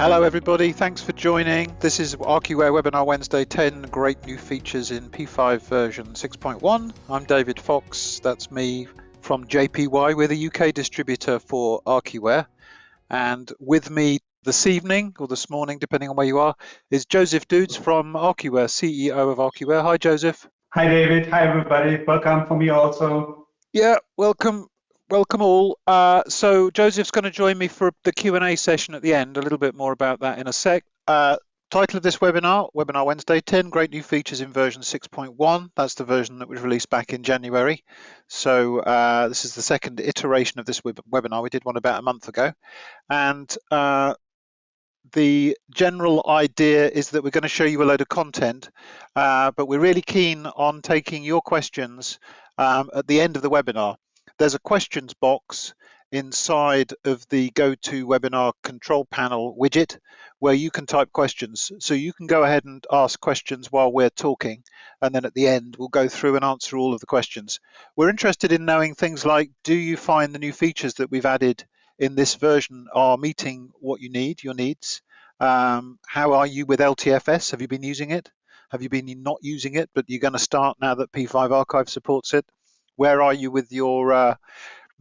Hello everybody, thanks for joining. This is Archiware Webinar Wednesday, 10 great new features in P5 version 6.1. I'm David Fox, that's me from JPY. We're the UK distributor for Archiware. And with me this evening, or this morning, depending on where you are, is Josef Doods from Archiware, CEO of Archiware. Hi Joseph. Hi David, hi everybody, welcome for me also. Yeah, welcome all. So Joseph's going to join me for the Q&A session at the end, a little bit more about that in a sec. Title of this webinar, Webinar Wednesday, 10 great new features in version 6.1. That's the version that was released back in January. So this is the second iteration of this webinar. We did one about a month ago. And the general idea is that we're going to show you a load of content, but we're really keen on taking your questions at the end of the webinar. There's a questions box inside of the GoToWebinar control panel widget where you can type questions. So you can go ahead and ask questions while we're talking, and then at the end we'll go through and answer all of the questions. We're interested in knowing things like, do you find the new features that we've added in this version are meeting what you need, your needs? How are you with LTFS? Have you been using it? Have you been not using it, but you're going to start now that P5 Archive supports it? Where are you with your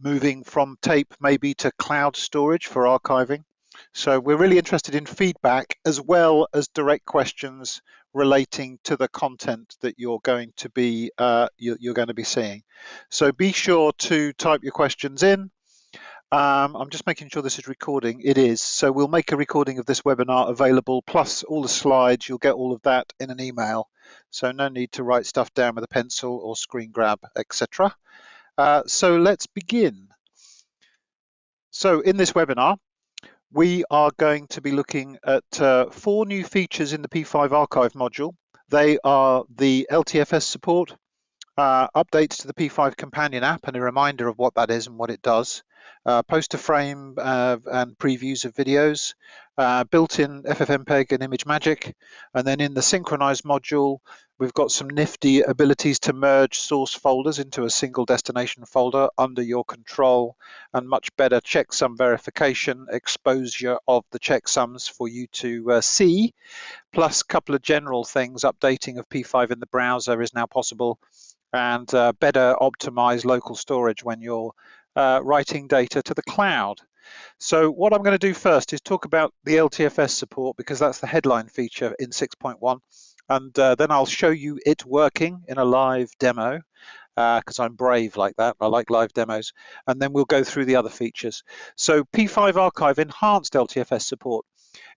moving from tape maybe to cloud storage for archiving? So we're really interested in feedback as well as direct questions relating to the content that you're going to be seeing. So be sure to type your questions in. I'm just making sure this is recording. It is. So we'll make a recording of this webinar available, plus all the slides. You'll get all of that in an email. So no need to write stuff down with a pencil or screen grab, etc. So let's begin. So in this webinar, we are going to be looking at 4 new features in the P5 Archive module. They are the LTFS support, updates to the P5 companion app and a reminder of what that is and what it does, poster frame and previews of videos, built-in FFmpeg and image Magick, and then in the Synchronize module we've got some nifty abilities to merge source folders into a single destination folder under your control, and much better checksum verification, exposure of the checksums for you to see, plus a couple of general things. Updating of P5 in the browser is now possible, and better optimize local storage when you're writing data to the cloud. So what I'm going to do first is talk about the LTFS support, because that's the headline feature in 6.1, and then I'll show you it working in a live demo, because I'm brave like that. I like live demos, and then we'll go through the other features. So P5 Archive enhanced LTFS support.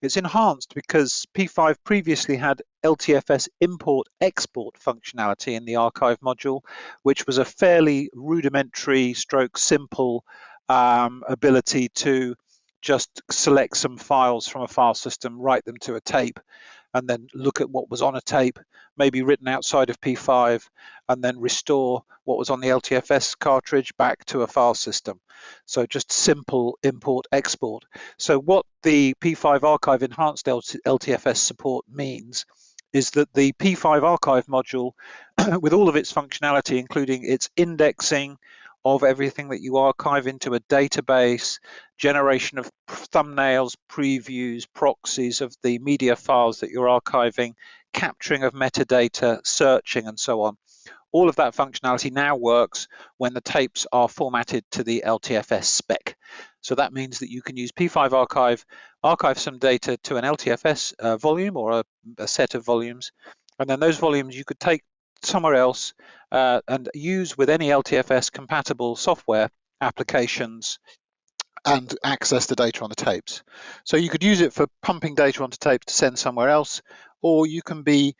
It's enhanced because P5 previously had LTFS import-export functionality in the archive module, which was a fairly rudimentary stroke simple ability to just select some files from a file system, write them to a tape, and then look at what was on a tape, maybe written outside of P5, and then restore what was on the LTFS cartridge back to a file system. So just simple import-export. So what the P5 Archive Enhanced LTFS support means is that the P5 Archive module, with all of its functionality, including its indexing of everything that you archive into a database, generation of thumbnails, previews, proxies of the media files that you're archiving, capturing of metadata, searching, and so on. All of that functionality now works when the tapes are formatted to the LTFS spec. So that means that you can use P5 Archive, archive some data to an LTFS volume or a set of volumes, and then those volumes you could take somewhere else and use with any LTFS compatible software applications and access the data on the tapes. So you could use it for pumping data onto tapes to send somewhere else, or you can be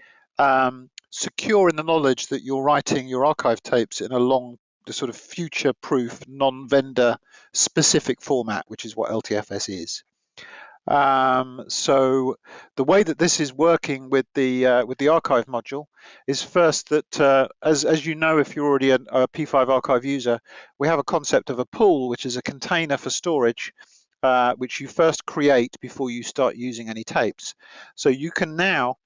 secure in the knowledge that you're writing your archive tapes in a sort of future-proof, non-vendor specific format, which is what LTFS is. So the way that this is working with the archive module is first that, as you know, if you're already a P5 Archive user, we have a concept of a pool, which is a container for storage, which you first create before you start using any tapes. So you can now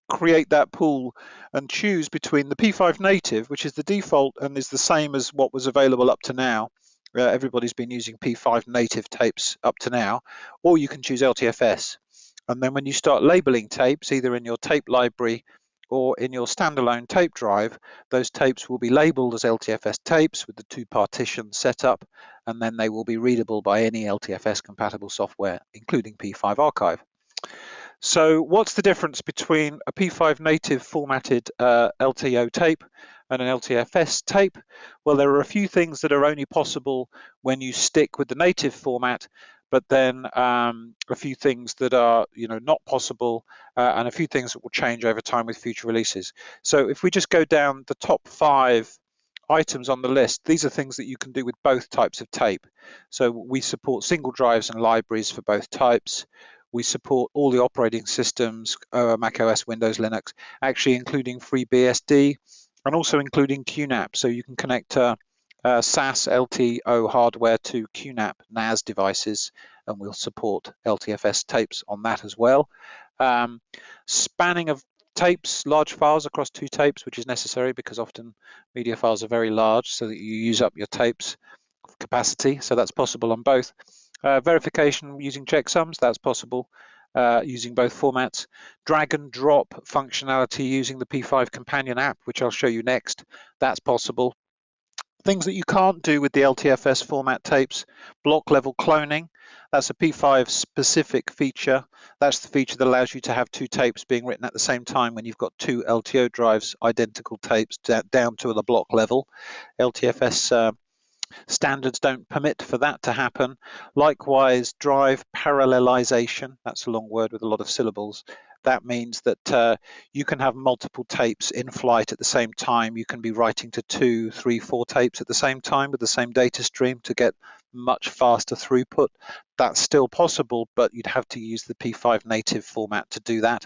create that pool and choose between the P5 native, which is the default and is the same as what was available up to now, everybody's been using P5 native tapes up to now, or you can choose LTFS. And then when you start labeling tapes, either in your tape library or in your standalone tape drive, those tapes will be labeled as LTFS tapes with the 2 partitions set up, and then they will be readable by any LTFS compatible software, including P5 Archive. So what's the difference between a P5 native formatted LTO tape and an LTFS tape? Well, there are a few things that are only possible when you stick with the native format, but then a few things that are not possible, and a few things that will change over time with future releases. So if we just go down the top 5 items on the list, these are things that you can do with both types of tape. So we support single drives and libraries for both types. We support all the operating systems, Mac OS, Windows, Linux, actually including FreeBSD and also including QNAP. So you can connect SAS LTO hardware to QNAP NAS devices, and we'll support LTFS tapes on that as well. Spanning of tapes, large files across 2 tapes, which is necessary because often media files are very large, so that you use up your tapes capacity. So that's possible on both. Verification using checksums, that's possible using both formats. Drag and drop functionality using the P5 companion app, which I'll show you next, that's possible. Things that you can't do with the LTFS format tapes: block level cloning. That's a P5 specific feature. That's the feature that allows you to have 2 tapes being written at the same time when you've got 2 LTO drives, identical tapes down to the block level. LTFS standards don't permit for that to happen. Likewise, drive parallelization, that's a long word with a lot of syllables. That means that you can have multiple tapes in flight at the same time. You can be writing to 2, 3, 4 tapes at the same time with the same data stream to get much faster throughput. That's still possible, but you'd have to use the P5 native format to do that.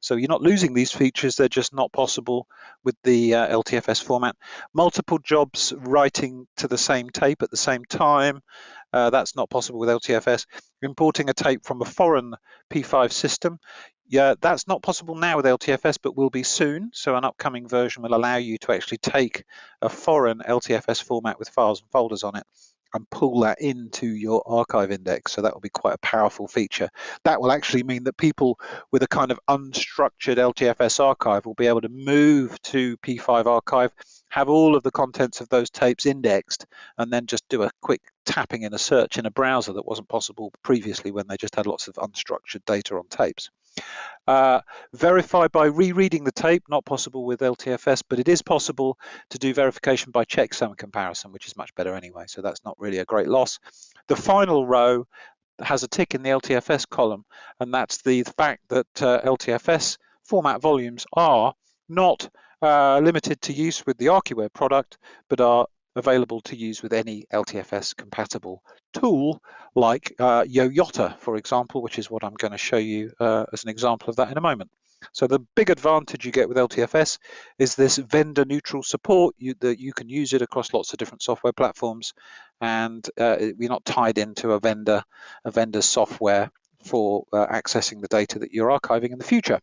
So you're not losing these features, they're just not possible with the LTFS format. Multiple jobs writing to the same tape at the same time, that's not possible with LTFS. Importing a tape from a foreign P5 system, yeah, that's not possible now with LTFS, but will be soon. So an upcoming version will allow you to actually take a foreign LTFS format with files and folders on it and pull that into your archive index. So that will be quite a powerful feature. That will actually mean that people with a kind of unstructured LTFS archive will be able to move to P5 archive, have all of the contents of those tapes indexed, and then just do a quick tapping in a search in a browser that wasn't possible previously when they just had lots of unstructured data on tapes. Verify by rereading the tape, not possible with LTFS, but it is possible to do verification by checksum comparison, which is much better anyway, so that's not really a great loss. The final row has a tick in the LTFS column, and that's the fact that LTFS format volumes are not limited to use with the Archiware product, but are available to use with any LTFS compatible tool like Yoyotta, for example, which is what I'm going to show you as an example of that in a moment. So the big advantage you get with LTFS is this vendor neutral support, that you can use it across lots of different software platforms, and you're not tied into a vendor's software for accessing the data that you're archiving in the future.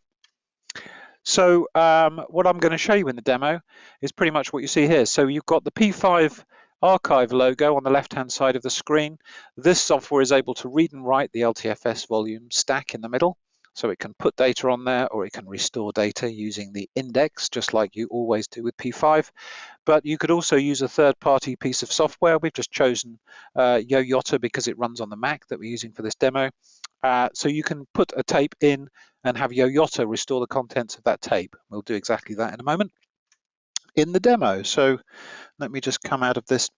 So what I'm going to show you in the demo is pretty much what you see here. So you've got the P5 archive logo on the left-hand side of the screen. This software is able to read and write the LTFS volume stack in the middle. So it can put data on there, or it can restore data using the index, just like you always do with P5. But you could also use a third-party piece of software. We've just chosen Yoyotta because it runs on the Mac that we're using for this demo. So you can put a tape in and have Yoyotta restore the contents of that tape. We'll do exactly that in a moment in the demo. So let me just come out of this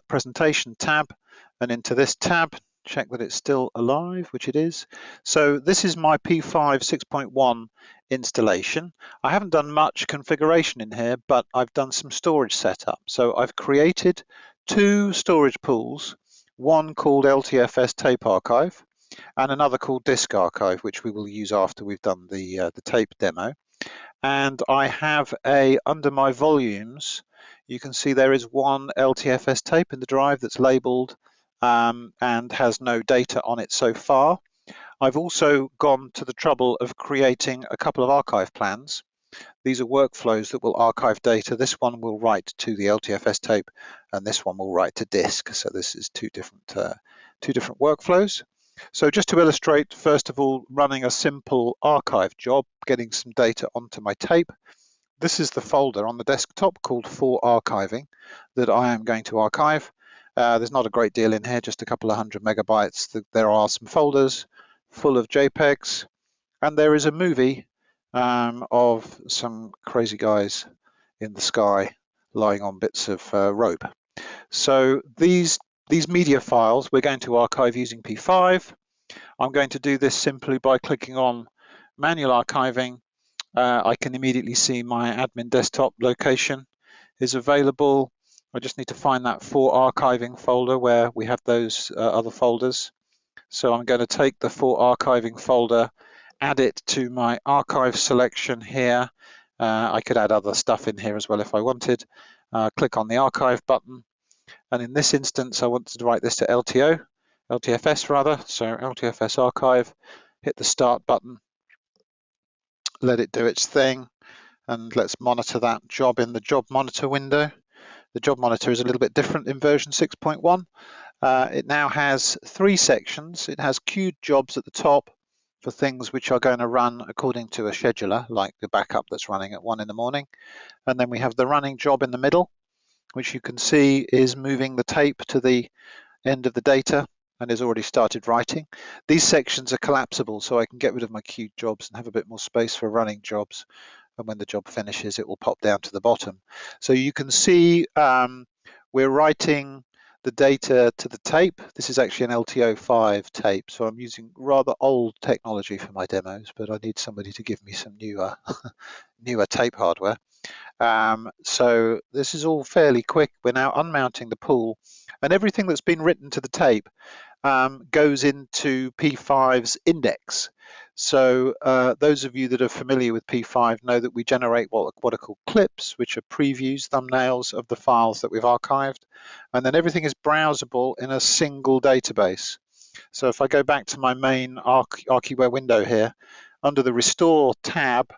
presentation tab and into this tab, check that it's still alive, which it is. So this is my P5 6.1 installation. I haven't done much configuration in here, but I've done some storage setup. So I've created 2 storage pools, one called LTFS Tape Archive and another called Disk Archive, which we will use after we've done the tape demo. And I have under my volumes, you can see there is one LTFS tape in the drive that's labeled and has no data on it so far. I've also gone to the trouble of creating a couple of archive plans. These are workflows that will archive data. This one will write to the LTFS tape, and this one will write to disk. So this is two different workflows. So just to illustrate, first of all, running a simple archive job, getting some data onto my tape. This is the folder on the desktop called For Archiving that I am going to archive. There's not a great deal in here, just a couple of 100 megabytes. There are some folders full of JPEGs, and there is a movie of some crazy guys in the sky lying on bits of rope. So these media files we're going to archive using P5. I'm going to do this simply by clicking on Manual Archiving. I can immediately see my admin desktop location is available. I just need to find that For Archiving folder where we have those other folders. So I'm going to take the For Archiving folder, add it to my archive selection here. I could add other stuff in here as well if I wanted. Click on the archive button, and in this instance I wanted to write this to LTFS rather, so LTFS archive, hit the start button, let it do its thing, and let's monitor that job in the job monitor window. The job monitor is a little bit different in version 6.1. It now has 3 sections. It has queued jobs at the top for things which are going to run according to a scheduler, like the backup that's running at 1 in the morning. And then we have the running job in the middle, which you can see is moving the tape to the end of the data and has already started writing. These sections are collapsible, so I can get rid of my queued jobs and have a bit more space for running jobs. And when the job finishes, it will pop down to the bottom. So you can see we're writing the data to the tape. This is actually an LTO5 tape, so I'm using rather old technology for my demos, but I need somebody to give me some newer newer tape hardware. So this is all fairly quick. We're now unmounting the pool, and everything that's been written to the tape goes into P5's index. So those of you that are familiar with P5 know that we generate what are called clips, which are previews, thumbnails of the files that we've archived, and then everything is browsable in a single database. So if I go back to my main Archiware window here, under the Restore tab,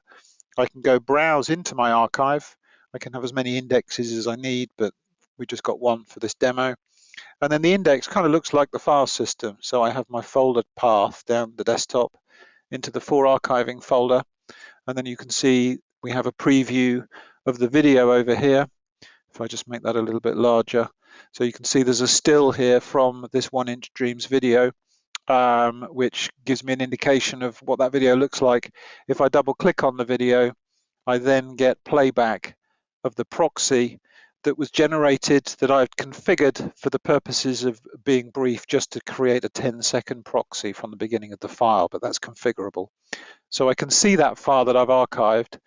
I can go browse into my archive. I can have as many indexes as I need, but we just got one for this demo. And then the index kind of looks like the file system. So I have my folder path down the desktop into the For Archiving folder. And then you can see we have a preview of the video over here. If I just make that a little bit larger. So you can see there's a still here from this 1-inch Dreams video, which gives me an indication of what that video looks like. If I double click on the video, I then get playback of the proxy that was generated, that I've configured for the purposes of being brief, just to create a 10-second proxy from the beginning of the file, but that's configurable. So I can see that file that I've archived,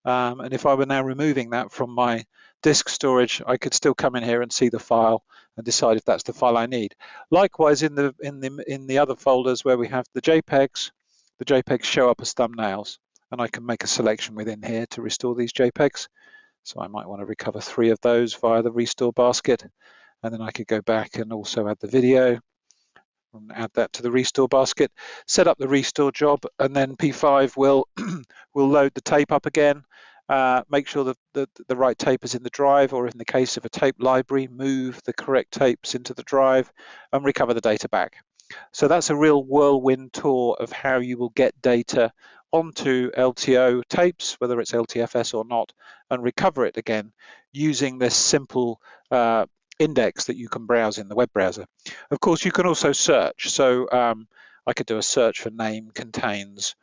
and if I were now removing that from my disk storage, I could still come in here and see the file and decide if that's the file I need. Likewise, in the other folders where we have the JPEGs show up as thumbnails, and I can make a selection within here to restore these JPEGs. So I might want to recover 3 of those via the restore basket, and then I could go back and also add the video and add that to the restore basket, set up the restore job, and then P5 will load the tape up again, make sure that the right tape is in the drive, or in the case of a tape library, move the correct tapes into the drive and recover the data back. So that's a real whirlwind tour of how you will get data onto LTO tapes, whether it's LTFS or not, and recover it again using this simple index that you can browse in the web browser. Of course, you can also search. So I could do a search for name contains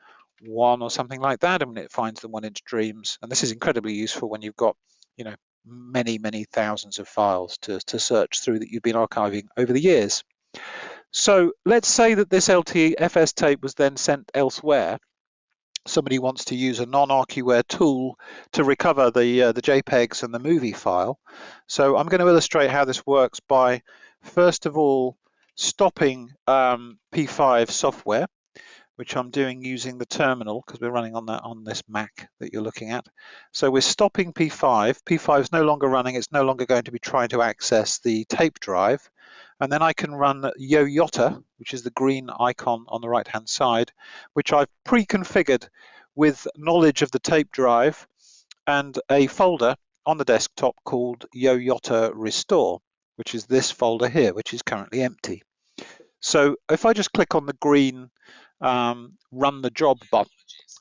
1 or something like that, and it finds the 1-inch Dreams. And this is incredibly useful when you've got, you know, many thousands of files to search through that you've been archiving over the years. So let's say that this LTFS tape was then sent elsewhere. Somebody wants to use a non-Archiware tool to recover the JPEGs and the movie file. So I'm going to illustrate how this works by, first of all, stopping P5 software, which I'm doing using the terminal because we're running on this Mac that you're looking at. So we're stopping P5. P5 is no longer running. It's no longer going to be trying to access the tape drive. And then I can run Yoyota, which is the green icon on the right-hand side, which I've pre-configured with knowledge of the tape drive and a folder on the desktop called Yoyota Restore, which is this folder here, which is currently empty. So if I just click on the green Run the Job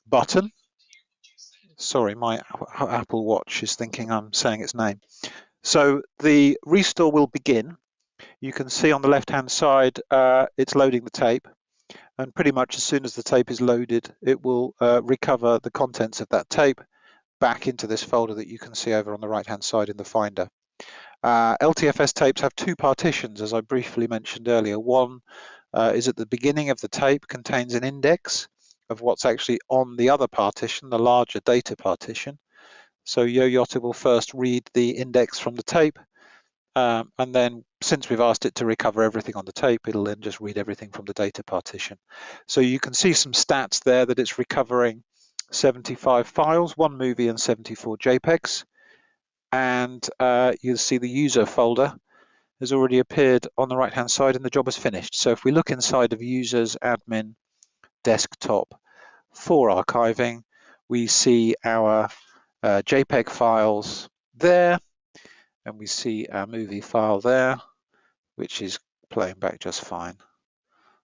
button, sorry, my Apple Watch is thinking I'm saying its name. So the restore will begin. You can see on the left-hand side, it's loading the tape. And pretty much as soon as the tape is loaded, it will recover the contents of that tape back into this folder that you can see over on the right-hand side in the Finder. LTFS tapes have two partitions, as I briefly mentioned earlier. One is at the beginning of the tape, contains an index of what's actually on the other partition, the larger data partition. So Yoyota will first read the index from the tape, and then since we've asked it to recover everything on the tape, it'll then just read everything from the data partition. So you can see some stats there that it's recovering 75 files, 1 movie and 74 JPEGs. And you'll see the user folder has already appeared on the right-hand side and the job is finished. So if we look inside of users, admin, desktop for archiving, we see our JPEG files there, and we see our movie file there, which is playing back just fine.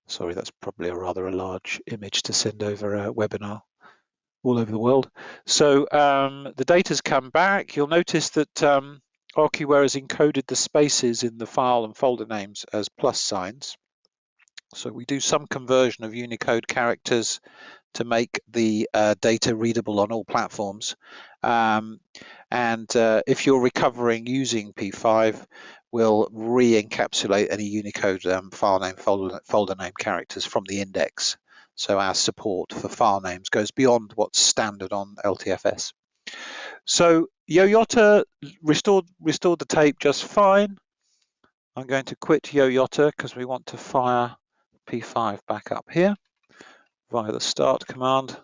Sorry, that's probably a large image to send over a webinar all over the world. So the data's come back. You'll notice that Archiware has encoded the spaces in the file and folder names as plus signs. So we do some conversion of Unicode characters to make the data readable on all platforms. If you're recovering using P5, we'll re-encapsulate any Unicode file name, folder name characters from the index. So our support for file names goes beyond what's standard on LTFS. So Yoyota restored the tape just fine. I'm going to quit Yoyota because we want to fire P5 back up here via the start command,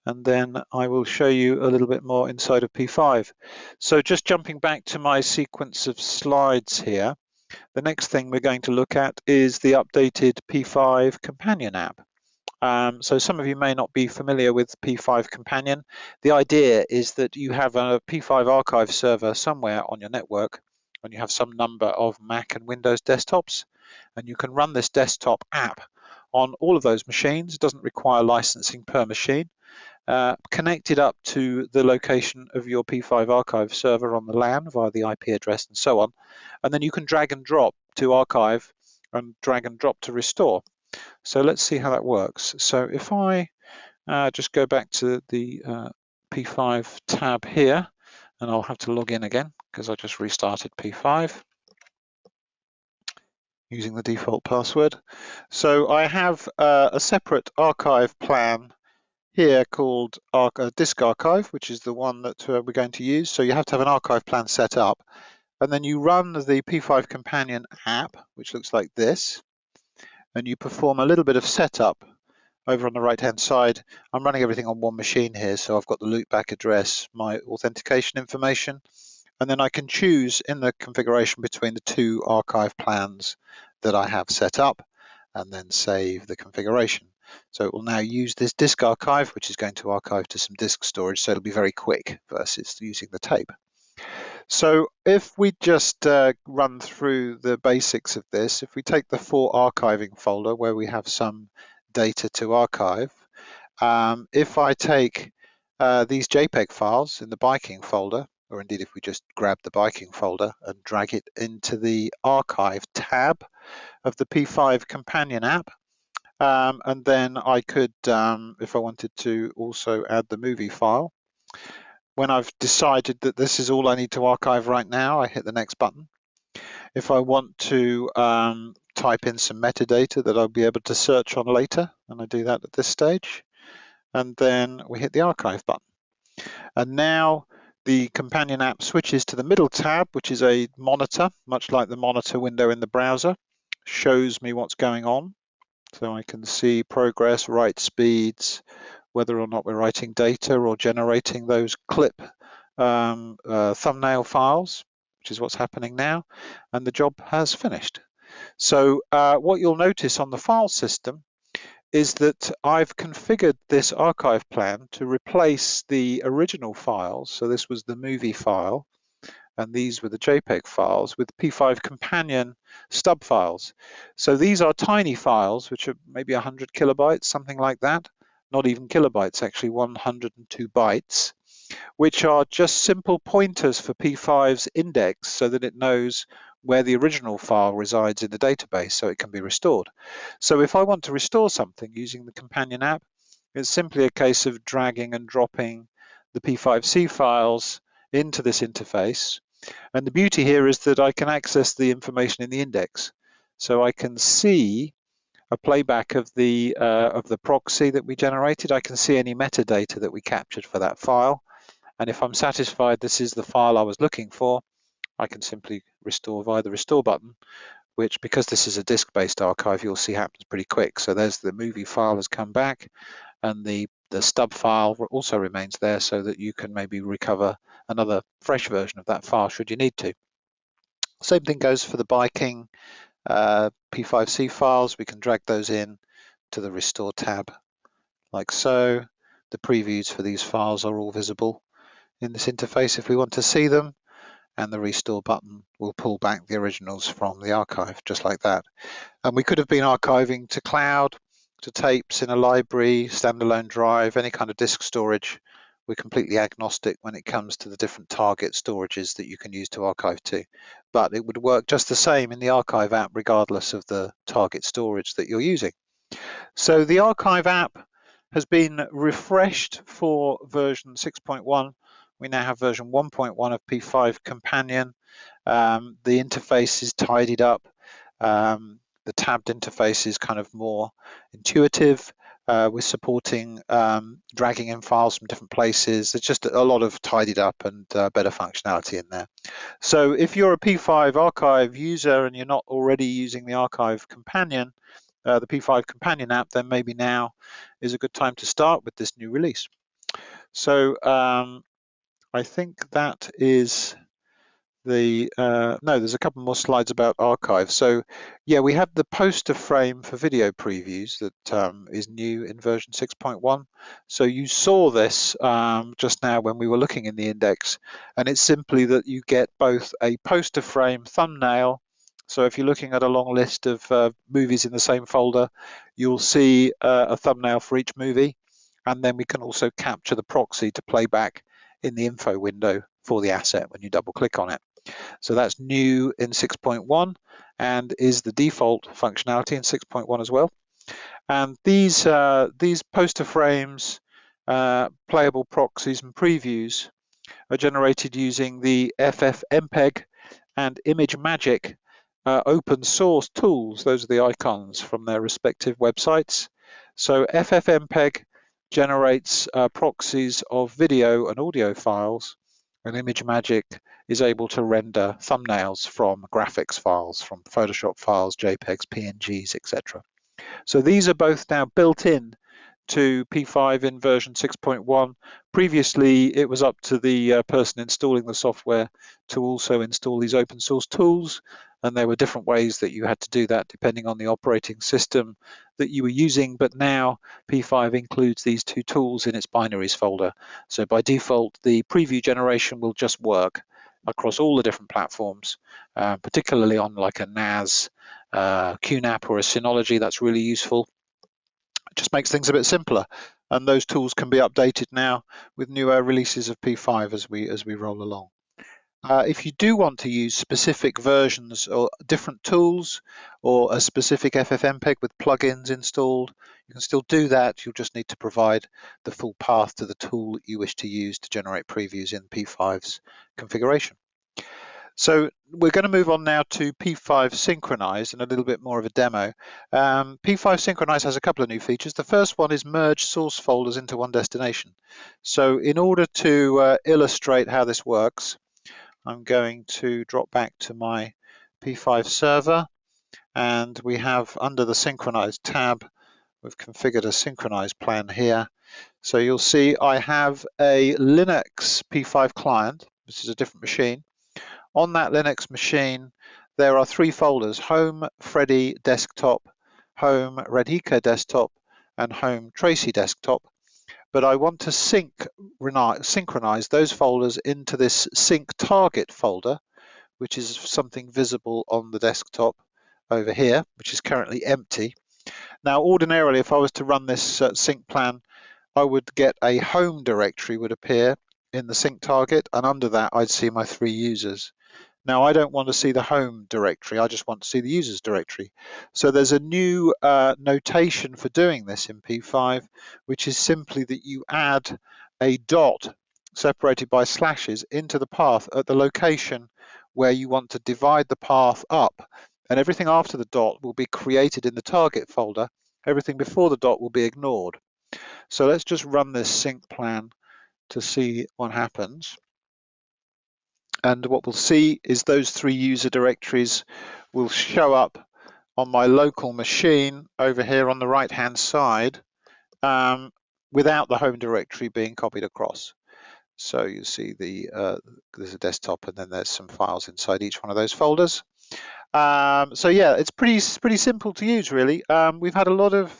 and then I will show you a little bit more inside of P5. So just jumping back to my sequence of slides here, the next thing we're going to look at is the updated P5 companion app. So some of you may not be familiar with P5 Companion. The idea is that you have a P5 archive server somewhere on your network, and you have some number of Mac and Windows desktops, and you can run this desktop app on all of those machines. It doesn't require licensing per machine. Connected up to the location of your P5 archive server on the LAN via the IP address and so on. And then you can drag and drop to archive and drag and drop to restore. So let's see how that works. So if I just go back to the P5 tab here, and I'll have to log in again because I just restarted P5 using the default password. So I have a separate archive plan here called Disk Archive, which is the one that we're going to use. So you have to have an archive plan set up, and then you run the P5 Companion app, which looks like this, and you perform a little bit of setup over on the right-hand side. I'm running everything on one machine here, so I've got the loopback address, my authentication information, and then I can choose in the configuration between the two archive plans that I have set up, and then save the configuration. So it will now use this disk archive, which is going to archive to some disk storage, so it'll be very quick versus using the tape. So if we just run through the basics of this, if we take the for archiving folder where we have some data to archive, if I take these JPEG files in the biking folder, or indeed if we just grab the biking folder and drag it into the archive tab of the P5 companion app, and then I could, if I wanted to, also add the movie file. When I've decided that this is all I need to archive right now, I hit the next button. If I want to type in some metadata that I'll be able to search on later, and I do that at this stage, and then we hit the archive button. And now the companion app switches to the middle tab, which is a monitor, much like the monitor window in the browser, shows me what's going on. So I can see progress, write speeds, whether or not we're writing data or generating those clip thumbnail files, which is what's happening now, and the job has finished. So what you'll notice on the file system is that I've configured this archive plan to replace the original files. So this was the movie file, and these were the JPEG files, with P5 companion stub files. So these are tiny files, which are maybe 100 kilobytes, something like that. Not even kilobytes, actually 102 bytes, which are just simple pointers for P5's index so that it knows where the original file resides in the database so it can be restored. So if I want to restore something using the companion app, it's simply a case of dragging and dropping the P5C files into this interface. And the beauty here is that I can access the information in the index. So I can see a playback of the proxy that we generated. I can see any metadata that we captured for that file. And if I'm satisfied this is the file I was looking for, I can simply restore via the restore button, which, because this is a disk-based archive, you'll see happens pretty quick. So there's the movie file has come back, and the stub file also remains there so that you can maybe recover another fresh version of that file should you need to. Same thing goes for the biking P5C files. We can drag those in to the restore tab like so. The previews for these files are all visible in this interface if we want to see them, and the restore button will pull back the originals from the archive just like that. And we could have been archiving to cloud, to tapes in a library, standalone drive, any kind of disk storage. We're completely agnostic when it comes to the different target storages that you can use to archive to, but it would work just the same in the archive app regardless of the target storage that you're using. So the archive app has been refreshed for version 6.1. We now have version 1.1 of P5 Companion. The interface is tidied up. The tabbed interface is kind of more intuitive. We're supporting dragging in files from different places. There's just a lot of tidied up and better functionality in there. So if you're a P5 archive user and you're not already using the archive companion, the P5 companion app, then maybe now is a good time to start with this new release. So I think that is the no, there's a couple more slides about archive. So yeah, we have the poster frame for video previews that is new in version 6.1. So you saw this just now when we were looking in the index, and it's simply that you get both a poster frame thumbnail. So if you're looking at a long list of movies in the same folder, you'll see a thumbnail for each movie, and then we can also capture the proxy to play back in the info window for the asset when you double click on it. So that's new in 6.1 and is the default functionality in 6.1 as well. And these poster frames, playable proxies and previews are generated using the FFmpeg and Image Magick open source tools. Those are the icons from their respective websites. So FFmpeg generates proxies of video and audio files, and Image Magick is able to render thumbnails from graphics files, from Photoshop files, JPEGs, PNGs, etc. So these are both now built in to P5 in version 6.1. Previously, it was up to the person installing the software to also install these open source tools, and there were different ways that you had to do that depending on the operating system that you were using, but now P5 includes these two tools in its binaries folder. So by default, the preview generation will just work across all the different platforms, particularly on like a NAS, QNAP or a Synology. That's really useful. It just makes things a bit simpler, and those tools can be updated now with newer releases of P5 as we roll along. If you do want to use specific versions or different tools or a specific FFmpeg with plugins installed, you can still do that. You'll just need to provide the full path to the tool that you wish to use to generate previews in P5's configuration. So we're going to move on now to P5 Synchronize and a little bit more of a demo. P5 Synchronize has a couple of new features. The first one is merge source folders into one destination. So in order to illustrate how this works, I'm going to drop back to my P5 server, and we have under the Synchronize tab, we've configured a Synchronize plan here. So you'll see I have a Linux P5 client. This is a different machine. On that Linux machine, there are three folders: Home, Freddy, Desktop, Home, Radhika Desktop, and home Tracy desktop, but I want to synchronize those folders into this sync target folder, which is something visible on the desktop over here, which is currently empty. Now, ordinarily, if I was to run this sync plan, I would get a home directory would appear in the sync target, and under that I'd see my 3 users. Now, I don't want to see the home directory, I just want to see the users directory. So there's a new notation for doing this in P5, which is simply that you add a dot separated by slashes into the path at the location where you want to divide the path up, and everything after the dot will be created in the target folder. Everything before the dot will be ignored. So let's just run this sync plan to see what happens. And what we'll see is those 3 user directories will show up on my local machine over here on the right hand side without the home directory being copied across. So you see there's a desktop, and then there's some files inside each one of those folders. So yeah, it's pretty simple to use, really. We've had a lot of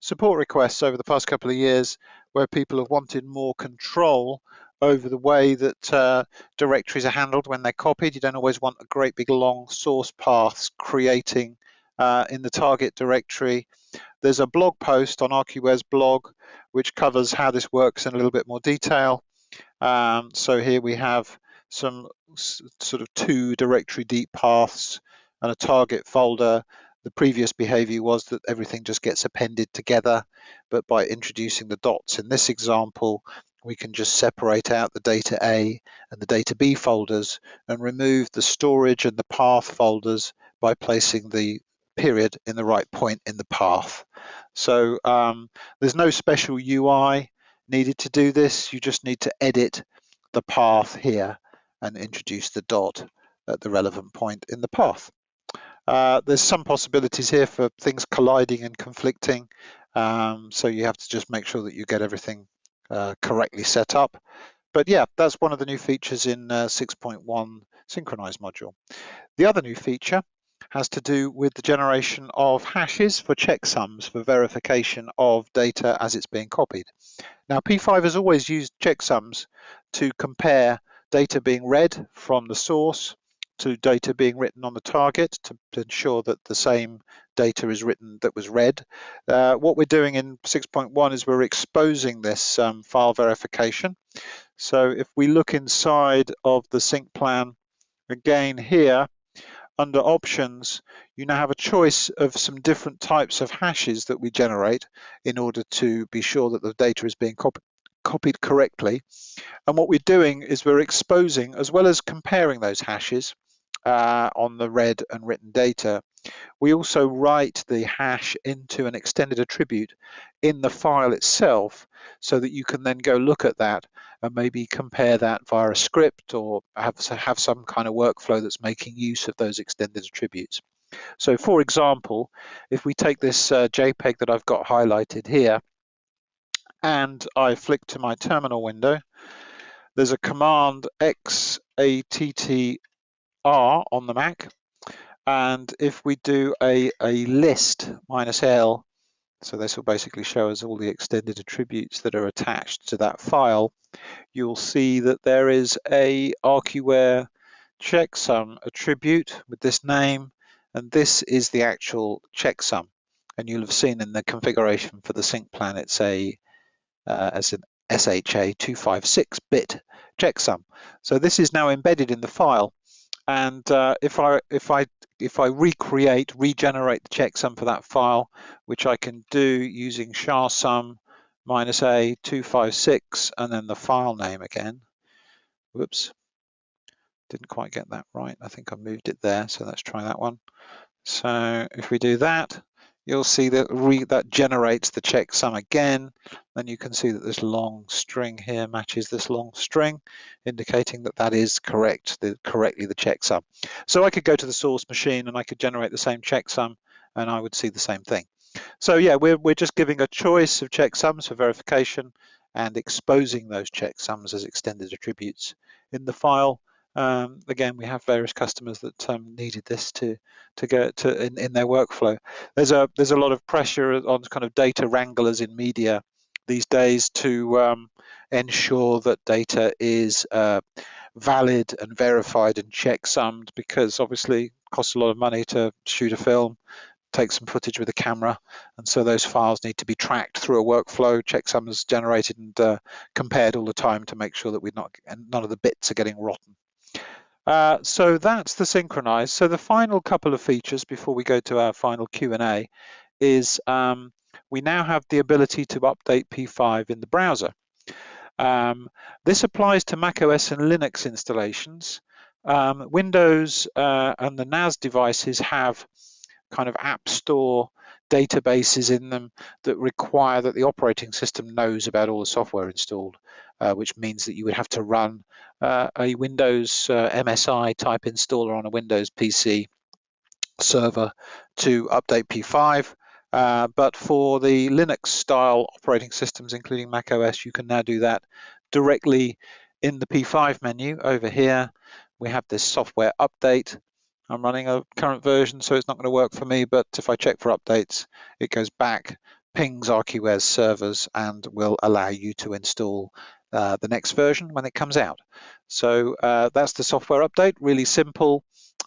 support requests over the past couple of years where people have wanted more control over the way that directories are handled when they're copied. You don't always want a great big long source paths creating in the target directory. There's a blog post on Archiware's blog which covers how this works in a little bit more detail. So here we have some sort of 2 directory deep paths and a target folder. The previous behavior was that everything just gets appended together, but by introducing the dots in this example, we can just separate out the data A and the data B folders and remove the storage and the path folders by placing the period in the right point in the path. So there's no special UI needed to do this. You just need to edit the path here and introduce the dot at the relevant point in the path. There's some possibilities here for things colliding and conflicting, so you have to just make sure that you get everything correctly set up. But yeah, that's one of the new features in 6.1 Synchronize module. The other new feature has to do with the generation of hashes for checksums for verification of data as it's being copied. Now, P5 has always used checksums to compare data being read from the source to data being written on the target to ensure that the same data is written that was read. What we're doing in 6.1 is we're exposing this file verification. So if we look inside of the sync plan, again here, under options, you now have a choice of some different types of hashes that we generate in order to be sure that the data is being copied correctly. And what we're doing is we're exposing, as well as comparing those hashes on the read and written data, we also write the hash into an extended attribute in the file itself so that you can then go look at that and maybe compare that via a script or have some kind of workflow that's making use of those extended attributes. So for example, if we take this JPEG that I've got highlighted here and I flick to my terminal window, there's a command XATTR on the Mac, and if we do a list -L, so this will basically show us all the extended attributes that are attached to that file, you'll see that there is a Archiware checksum attribute with this name, and this is the actual checksum. And you'll have seen in the configuration for the sync plan, it's as an SHA 256-bit checksum. So this is now embedded in the file. And if I regenerate the checksum for that file, which I can do using sharsum -A 256 and then the file name again. Whoops, didn't quite get that right. I think I moved it there, so let's try that one. So if we do that, you'll see that that generates the checksum again. Then you can see that this long string here matches this long string, indicating that that is correctly the checksum. So I could go to the source machine and I could generate the same checksum and I would see the same thing. So yeah, we're just giving a choice of checksums for verification and exposing those checksums as extended attributes in the file, Again, we have various customers that needed this to go to in their workflow. There's a lot of pressure on kind of data wranglers in media these days to ensure that data is valid and verified and checksummed, because obviously it costs a lot of money to shoot a film, take some footage with a camera, and so those files need to be tracked through a workflow, checksums generated and compared all the time to make sure that none of the bits are getting rotten. So that's the Synchronize. So the final couple of features before we go to our final Q&A is we now have the ability to update P5 in the browser. This applies to macOS and Linux installations. Windows and the NAS devices have kind of App Store databases in them that require that the operating system knows about all the software installed, which means that you would have to run a Windows MSI type installer on a Windows PC server to update P5. But for the Linux style operating systems, including macOS, you can now do that directly in the P5 menu. Over here, we have this software update. I'm running a current version, so it's not going to work for me, but if I check for updates, it goes back, pings Archiware's servers, and will allow you to install the next version when it comes out. So that's the software update, really simple.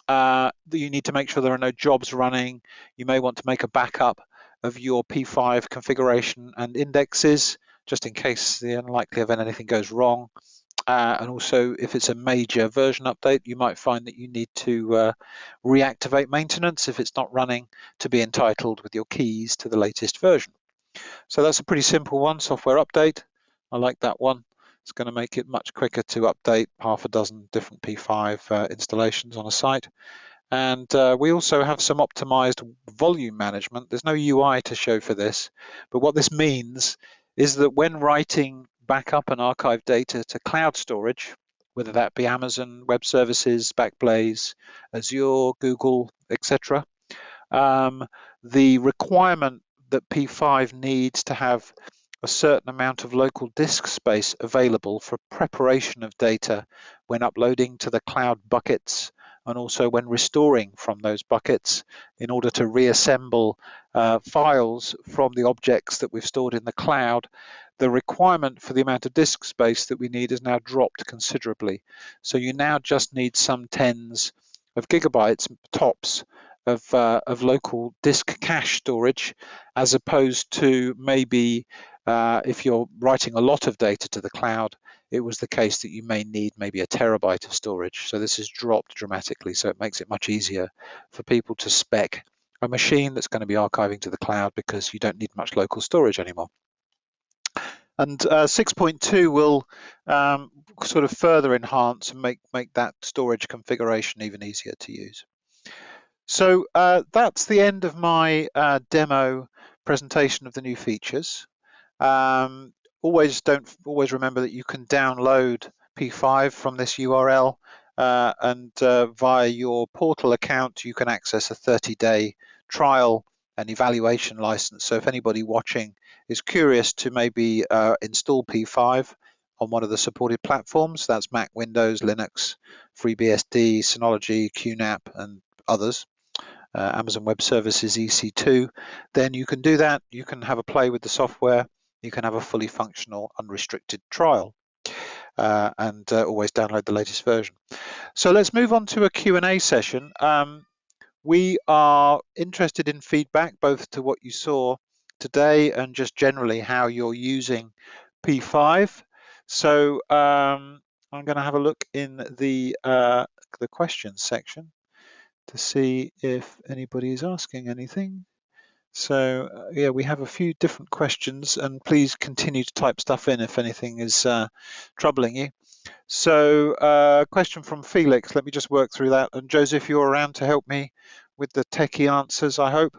You need to make sure there are no jobs running. You may want to make a backup of your P5 configuration and indexes, just in case the unlikely event anything goes wrong. And also, if it's a major version update, you might find that you need to reactivate maintenance if it's not running, to be entitled with your keys to the latest version. So that's a pretty simple one, software update. I like that one. It's going to make it much quicker to update half a dozen different P5 installations on a site. And we also have some optimized volume management. There's no UI to show for this, but what this means is that when writing backup and archive data to cloud storage, whether that be Amazon Web Services, Backblaze, Azure, Google, etc., the requirement that P5 needs to have a certain amount of local disk space available for preparation of data when uploading to the cloud buckets, and also when restoring from those buckets in order to reassemble files from the objects that we've stored in the cloud. The requirement for the amount of disk space that we need has now dropped considerably. So you now just need some tens of gigabytes tops of local disk cache storage, as opposed to maybe if you're writing a lot of data to the cloud, it was the case that you may need maybe a terabyte of storage. So this has dropped dramatically, so it makes it much easier for people to spec a machine that's going to be archiving to the cloud, because you don't need much local storage anymore. And 6.2 will sort of further enhance and make that storage configuration even easier to use. So that's the end of my demo presentation of the new features. Always remember that you can download P5 from this URL, and via your portal account you can access a 30-day trial and evaluation license. So if anybody watching is curious to maybe install P5 on one of the supported platforms, that's Mac, Windows, Linux, FreeBSD, Synology, QNAP, and others, Amazon Web Services, EC2, then you can do that. You can have a play with the software. You can have a fully functional, unrestricted trial, and always download the latest version. So let's move on to a Q&A session. We are interested in feedback, both to what you saw today and just generally how you're using P5. So I'm going to have a look in the questions section to see if anybody is asking anything. So yeah, we have a few different questions, and please continue to type stuff in if anything is troubling you. So question from Felix, let me just work through that. And Joseph, you're around to help me with the techie answers, I hope.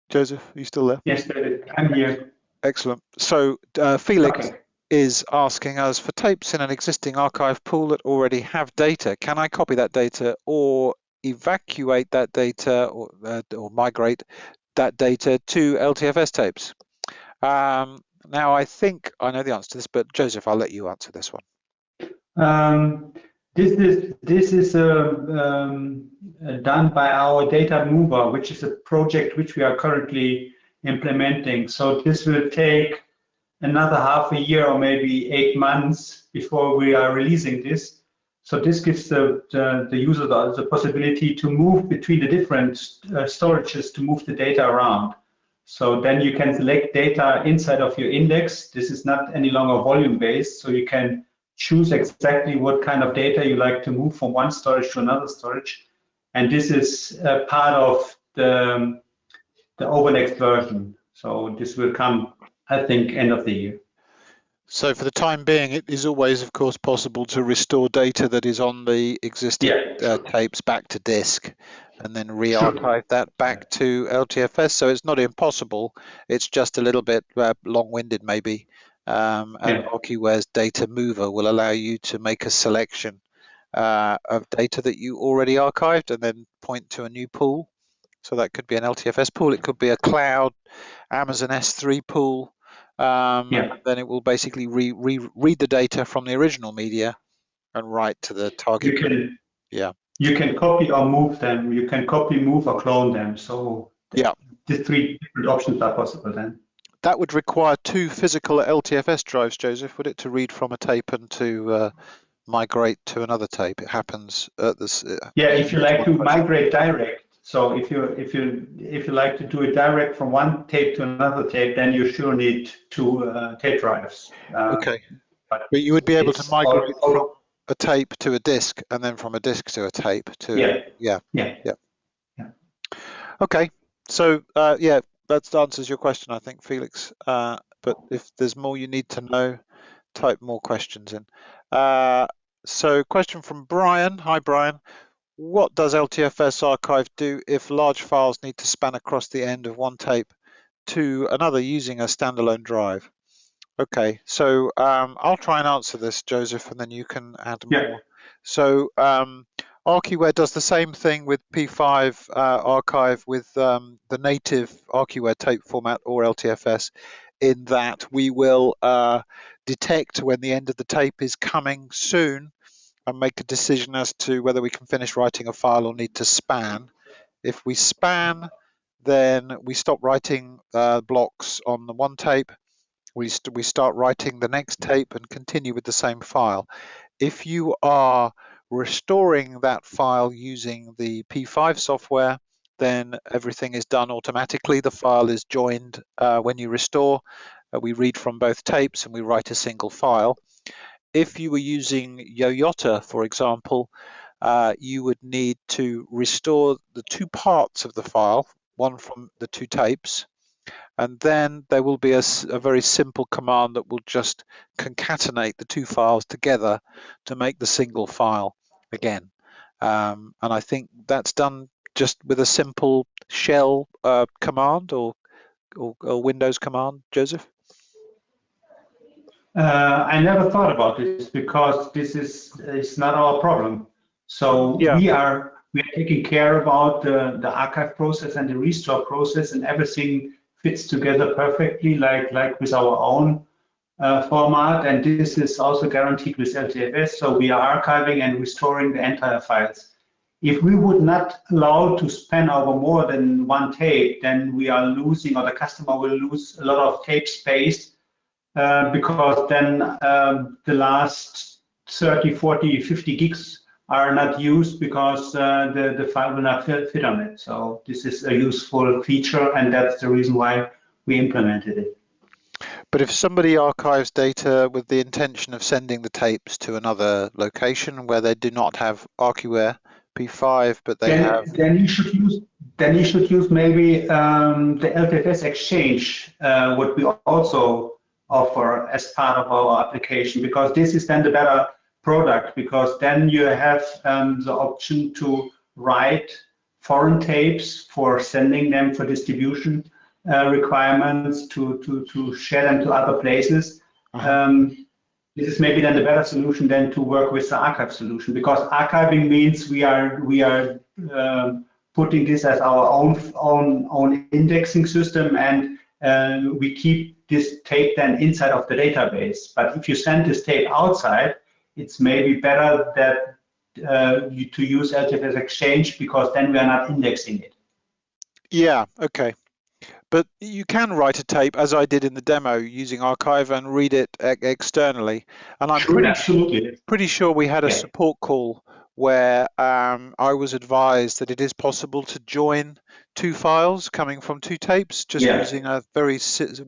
Joseph, are you still there? Yes, David, I'm here. Excellent. So Felix Okay. is asking us, for tapes in an existing archive pool that already have data, can I copy that data or evacuate that data or migrate that data to LTFS tapes? Now, I think I know the answer to this, but Joseph, I'll let you answer this one. This is done by our data mover, which is a project which we are currently implementing. So this will take another half a year or maybe 8 months before we are releasing this. So this gives the user the possibility to move between the different storages to move the data around. So then you can select data inside of your index. This is not any longer volume based, so you can choose exactly what kind of data you like to move from one storage to another storage. And this is part of the overnext version. So this will come, I think, end of the year. So for the time being, it is always, of course, possible to restore data that is on the existing tapes back to disk and then re-archive that back to LTFS. So it's not impossible. It's just a little bit long-winded, maybe. And Archiware's data mover will allow you to make a selection of data that you already archived and then point to a new pool. So that could be an LTFS pool. It could be a cloud Amazon S3 pool. Then it will basically read the data from the original media and write to the target. You can copy or move them. You can copy, move, or clone them. So the 3 different options are possible then. That would require 2 physical LTFS drives, Joseph, would it, to read from a tape and to migrate to another tape? It happens at this. If you like to migrate direct. So if you like to do it direct from one tape to another tape, then you sure need 2 tape drives. Okay, but you would be able to migrate from a tape to a disk, and then from a disk to a tape to Okay, so that answers your question, I think, Felix. But if there's more you need to know, type more questions in. So question from Brian. Hi, Brian. What does LTFS archive do if large files need to span across the end of one tape to another using a standalone drive? Okay, so I'll try and answer this, Joseph, and then you can add more. So Archiware does the same thing with P5 archive with the native Archiware tape format or LTFS, in that we will detect when the end of the tape is coming soon and make a decision as to whether we can finish writing a file or need to span. If we span, then we stop writing blocks on the one tape. We start writing the next tape and continue with the same file. If you are restoring that file using the P5 software, then everything is done automatically. The file is joined when you restore. We read from both tapes and we write a single file. If you were using Yoyota, for example, you would need to restore the 2 parts of the file, one from the 2 tapes, and then there will be a very simple command that will just concatenate the 2 files together to make the single file again. And I think that's done just with a simple shell command or Windows command, Joseph? I never thought about this because this is not our problem. So we are taking care about the archive process and the restore process, and everything fits together perfectly, like with our own format. And this is also guaranteed with LTFS. So we are archiving and restoring the entire files. If we would not allow to span over more than one tape, then we are losing, or the customer will lose a lot of tape space. Because then the last 30, 40, 50 gigs are not used because the file will not fit on it. So this is a useful feature, and that's the reason why we implemented it. But if somebody archives data with the intention of sending the tapes to another location where they do not have Archiware P5, but they have... Then you should use maybe the LTFS exchange, what we also offer as part of our application, because this is then the better product, because then you have the option to write foreign tapes for sending them for distribution requirements, to share them to other places. This is maybe then the better solution than to work with the archive solution, because archiving means we are putting this as our own indexing system, and we keep this tape then inside of the database. But if you send this tape outside, it's maybe better that to use LTFS Exchange, because then we are not indexing it. Yeah, okay. But you can write a tape, as I did in the demo, using Archive and read it externally. And I'm pretty sure we had a support call where I was advised that it is possible to join two files coming from two tapes just using a very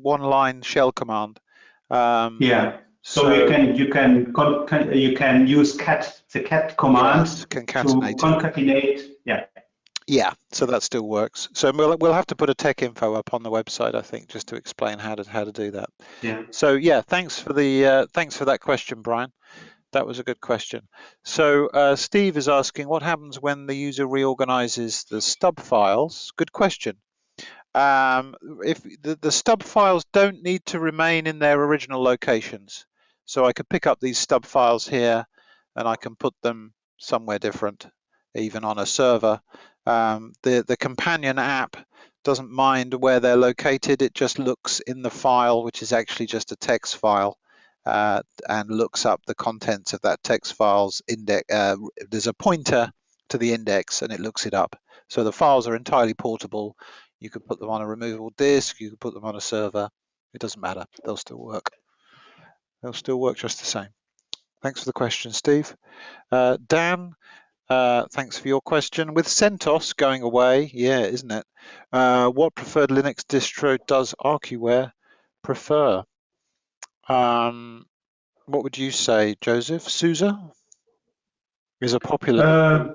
one-line shell command. So you can use the cat command to concatenate. Yeah, so that still works. So we'll have to put a tech info up on the website, I think, just to explain how to do that. Yeah. So yeah, thanks for that question, Brian. That was a good question. So Steve is asking, what happens when the user reorganizes the stub files? Good question. If the stub files don't need to remain in their original locations, so I could pick up these stub files here and I can put them somewhere different, even on a server. The companion app doesn't mind where they're located. It just looks in the file, which is actually just a text file, and looks up the contents of that text file's index. There's a pointer to the index and it looks it up. So the files are entirely portable. You could put them on a removable disk, you could put them on a server. It doesn't matter, they'll still work. They'll still work just the same. Thanks for the question, Steve. Dan, thanks for your question. With CentOS going away, yeah, isn't it? What preferred Linux distro does Archiware prefer? What would you say, Joseph? SUSE is a popular.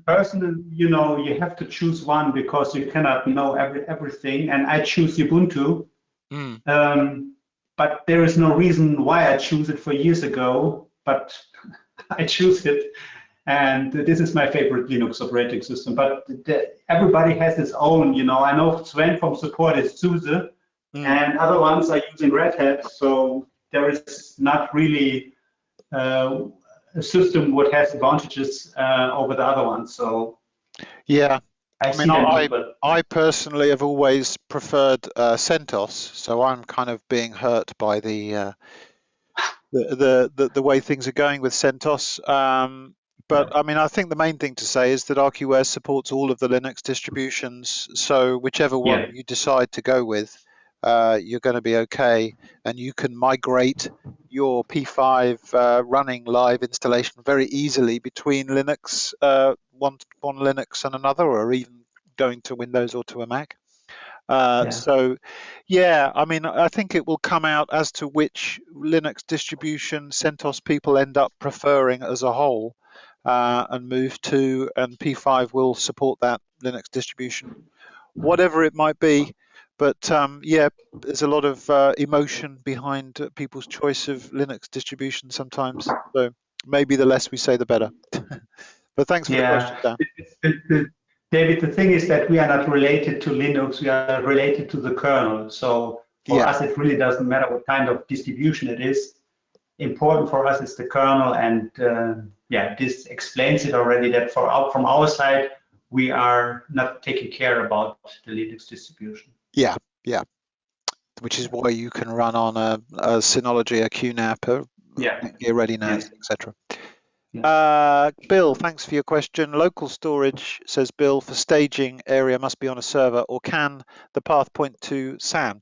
Personally, you have to choose one because you cannot know everything. And I choose Ubuntu. But there is no reason why I choose it for years ago, but I choose it. And this is my favorite Linux operating system. But everybody has its own, I know Sven from support is SUSE, and other ones are using Red Hat. So there is not really a system what has advantages over the other ones. So yeah, I personally have always preferred CentOS, so I'm kind of being hurt by the way things are going with CentOS. But I mean, I think the main thing to say is that Archiware supports all of the Linux distributions. So whichever one you decide to go with, you're going to be okay, and you can migrate your P5 running live installation very easily between Linux, one Linux and another, or even going to Windows or to a Mac. So yeah, I mean, I think it will come out as to which Linux distribution CentOS people end up preferring as a whole, and move to, and P5 will support that Linux distribution, whatever it might be. But yeah, there's a lot of emotion behind people's choice of Linux distribution sometimes. So maybe the less we say, the better. But thanks for the question, Dan. David, the thing is that we are not related to Linux, we are related to the kernel. So for us, it really doesn't matter what kind of distribution it is. Important for us is the kernel, and this explains it already, that from our side, we are not taking care about the Linux distribution. Yeah, which is why you can run on a Synology, a QNAP, a ReadyNAS, etc. Bill, thanks for your question. Local storage, says Bill, for staging area must be on a server, or can the path point to SAN?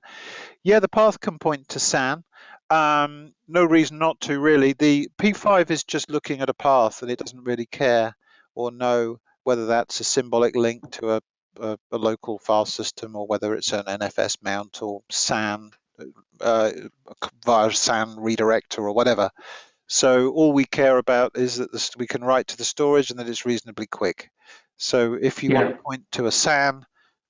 Yeah, the path can point to SAN. No reason not to, really. The P5 is just looking at a path, and it doesn't really care or know whether that's a symbolic link to a local file system, or whether it's an NFS mount or SAN via SAN redirector or whatever. So all we care about is that we can write to the storage and that it's reasonably quick. So if you want to point to a SAN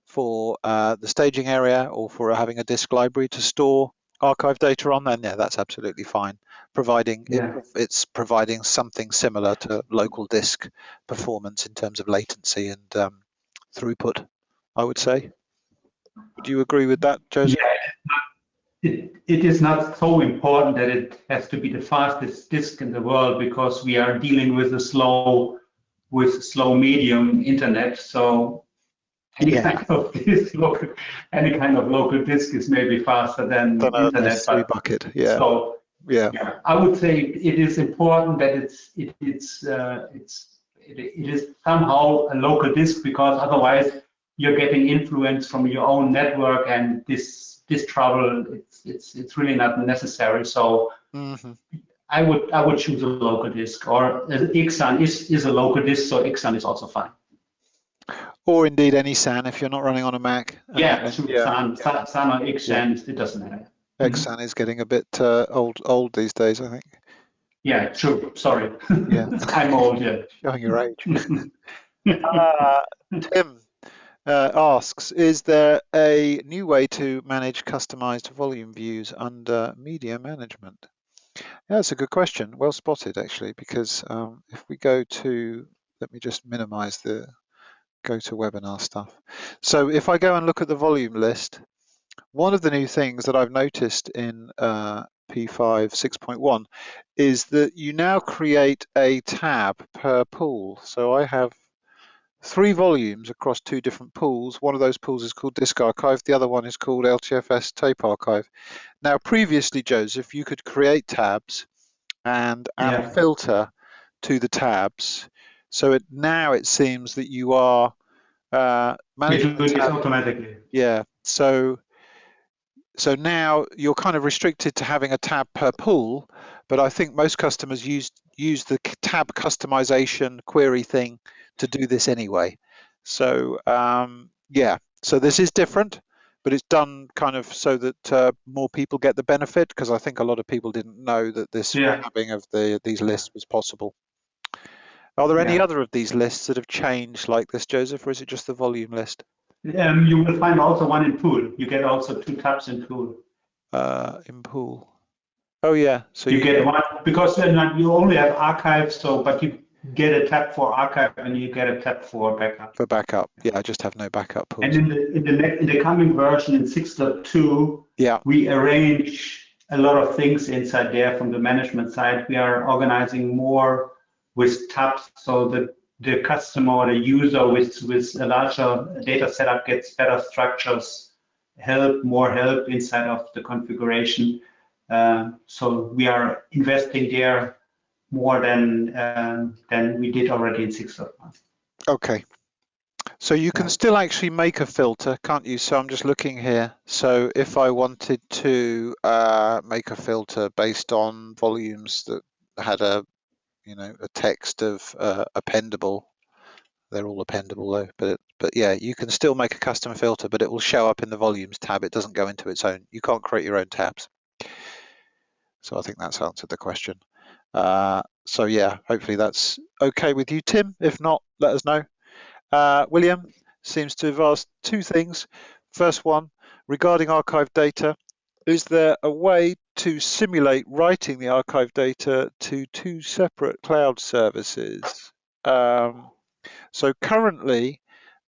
for the staging area, or for having a disk library to store archive data on, then that's absolutely fine, providing it's providing something similar to local disk performance in terms of latency and throughput, I would say. Would you agree with that, Joseph? Yeah, it is not so important that it has to be the fastest disk in the world, because we are dealing with a slow medium internet. So any Yeah. kind of disk, any kind of local disk is maybe faster than Than an internet. S3 But bucket. Yeah. so Yeah. yeah, I would say it is important that it is somehow a local disk, because otherwise you're getting influence from your own network, and this trouble, it's really not necessary. So Hmm. I would choose a local disk, or Ixan is a local disk, so Ixan is also fine. Or indeed any SAN if you're not running on a Mac. Yeah, true. Yeah. SAN or Ixan, it doesn't matter. Xan is getting a bit old these days, I think. Yeah, true. Sorry. Yeah. I'm old, yeah. Showing your age. Tim asks, is there a new way to manage customized volume views under media management? Yeah, that's a good question. Well spotted, actually, because if we go to, let me just minimize the go to webinar stuff. So if I go and look at the volume list, one of the new things that I've noticed in P5 6.1 is that you now create a tab per pool. So I have 3 volumes across 2 different pools. One of those pools is called Disk Archive. The other one is called LTFS Tape Archive. Now, previously, Joseph, you could create tabs and add a filter to the tabs. So now it seems that you are managing the tab automatically. Yeah. So now you're kind of restricted to having a tab per pool, but I think most customers use the tab customization query thing to do this anyway. So yeah, so this is different, but it's done kind of so that more people get the benefit, because I think a lot of people didn't know that this tabbing of these lists was possible. Are there any other of these lists that have changed like this, Joseph, or is it just the volume list? You will find also one in pool. You get also 2 tabs in pool. In pool. Oh yeah. So you get one, because you only have archive, so but you get a tab for archive and you get a tab for backup. For backup, yeah, I just have no backup pools. And in the coming version in 6.2, yeah, we arrange a lot of things inside there from the management side. We are organizing more with tabs, so that the customer or the user with a larger data setup gets better structures, more help inside of the configuration. So we are investing there more than we did already in 6.1. Okay. So you can still actually make a filter, can't you? So I'm just looking here. So if I wanted to make a filter based on volumes that had a text of appendable, they're all appendable though, but yeah, you can still make a custom filter, but it will show up in the volumes tab. It doesn't go into its own. You can't create your own tabs. So I think that's answered the question. So yeah, hopefully that's okay with you, Tim. If not, let us know. William seems to have asked 2 things. First one, regarding archive data, is there a way to simulate writing the archive data to 2 separate cloud services? So currently,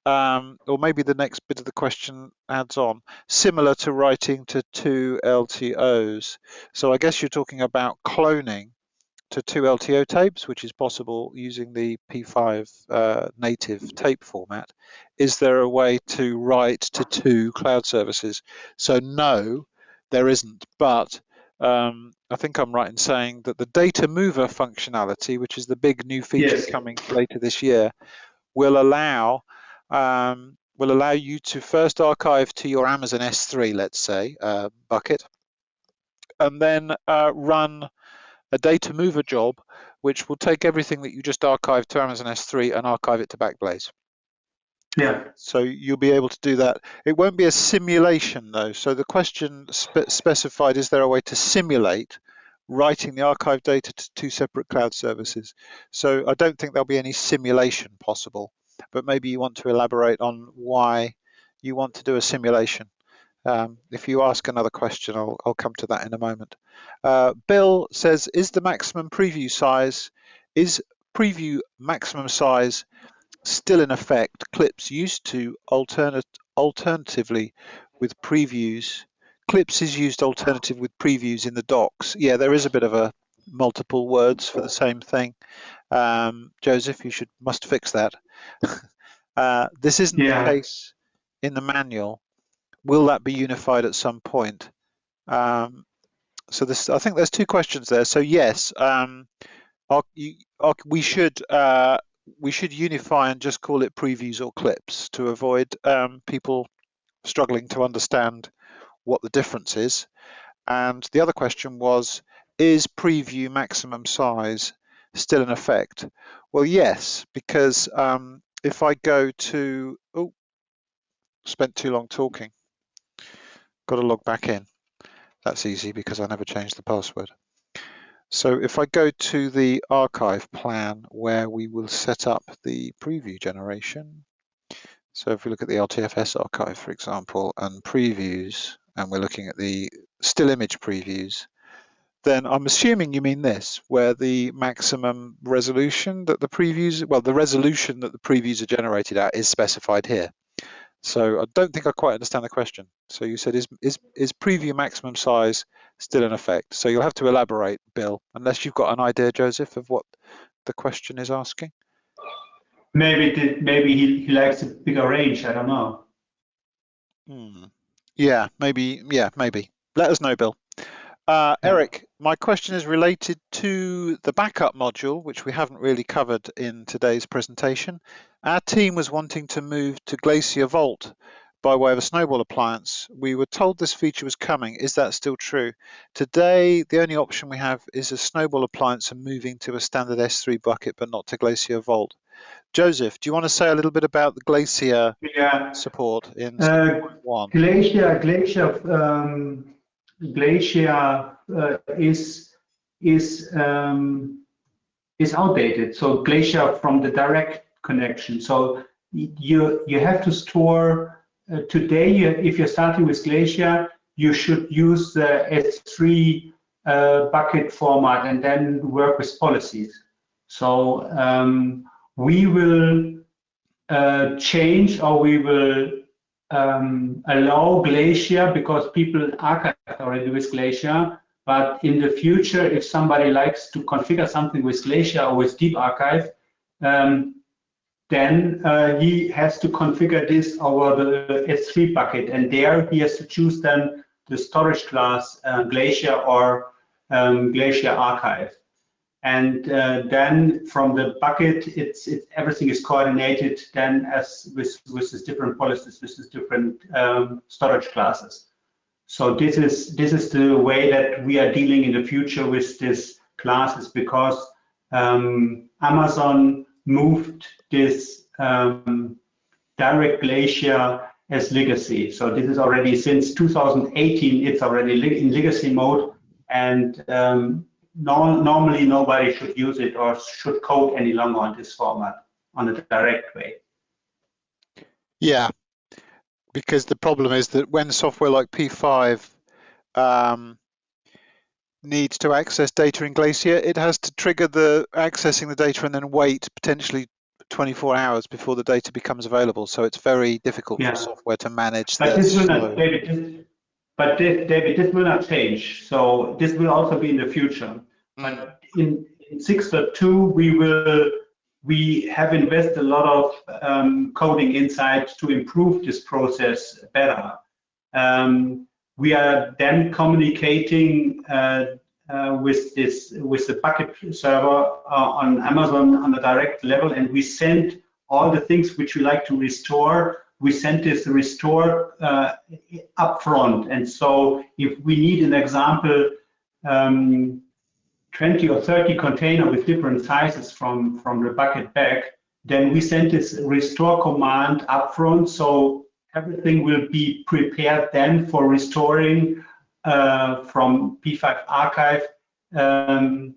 or maybe the next bit of the question adds on, similar to writing to 2 LTOs. So I guess you're talking about cloning to 2 LTO tapes, which is possible using the P5 native tape format. Is there a way to write to 2 cloud services? So no, there isn't, but I think I'm right in saying that the data mover functionality, which is the big new feature coming later this year, will allow you to first archive to your Amazon S3, let's say, bucket, and then run a data mover job, which will take everything that you just archived to Amazon S3 and archive it to Backblaze. Yeah. So you'll be able to do that. It won't be a simulation though. So the question specified, is there a way to simulate writing the archive data to 2 separate cloud services? So I don't think there'll be any simulation possible, but maybe you want to elaborate on why you want to do a simulation. If you ask another question, I'll come to that in a moment. Bill says, is the maximum preview size, is preview maximum size still in effect? Clips used to alternatively with previews. Clips is used alternative with previews in the docs. Yeah, there is a bit of a multiple words for the same thing. Joseph, you must fix that. This isn't the case in the manual. Will that be unified at some point? So this, I think there's two questions there. So yes, we should unify and just call it previews or clips to avoid people struggling to understand what the difference is. And the other question was, is preview maximum size still in effect? Well, yes, because if I go to, spent too long talking, got to log back in. That's easy because I never changed the password. So if I go to the archive plan where we will set up the preview generation, so if we look at the LTFS archive, for example, and previews, and we're looking at the still image previews, then I'm assuming you mean this, where the maximum resolution that the previews, well, the resolution that the previews are generated at is specified here. So I don't think I quite understand the question. So you said, is preview maximum size still in effect? So you'll have to elaborate, Bill, unless you've got an idea, Joseph, of what the question is asking. Maybe he likes a bigger range. I don't know. Yeah, maybe. Let us know, Bill. Eric, my question is related to the backup module, which we haven't really covered in today's presentation. Our team was wanting to move to Glacier Vault by way of a Snowball appliance. We were told this feature was coming. Is that still true? Today, the only option we have is a Snowball appliance and moving to a standard S3 bucket, but not to Glacier Vault. Joseph, do you want to say a little bit about the Glacier support in 1? Glacier is outdated. So Glacier from the direct connection. So you have to store today. If you're starting with Glacier, you should use the S3 bucket format and then work with policies. So we will change, or we will allow Glacier, because people archive already with Glacier. But in the future, if somebody likes to configure something with Glacier or with Deep Archive, then he has to configure this over the S3 bucket, and there he has to choose then the storage class Glacier or Glacier Archive. And then from the bucket, everything is coordinated then as with these different policies, with these different storage classes. So this is the way that we are dealing in the future with these classes, because Amazon moved this direct Glacier as legacy. So this is already since 2018. It's already in legacy mode, and normally nobody should use it or should code any longer on this format on a direct way. Yeah, because the problem is that when software like P5 needs to access data in Glacier, it has to trigger the accessing the data and then wait potentially 24 hours before the data becomes available. So it's very difficult for software to manage but this. But David, this will not change. So this will also be in the future. But in 6.2, we have invested a lot of coding insight to improve this process better. We are then communicating with the bucket server on Amazon on a direct level, and we send all the things which we like to restore. We send this restore upfront, and so if we need an example, 20 or 30 container with different sizes from the bucket back, then we send this restore command upfront, so everything will be prepared then for restoring from P5 archive in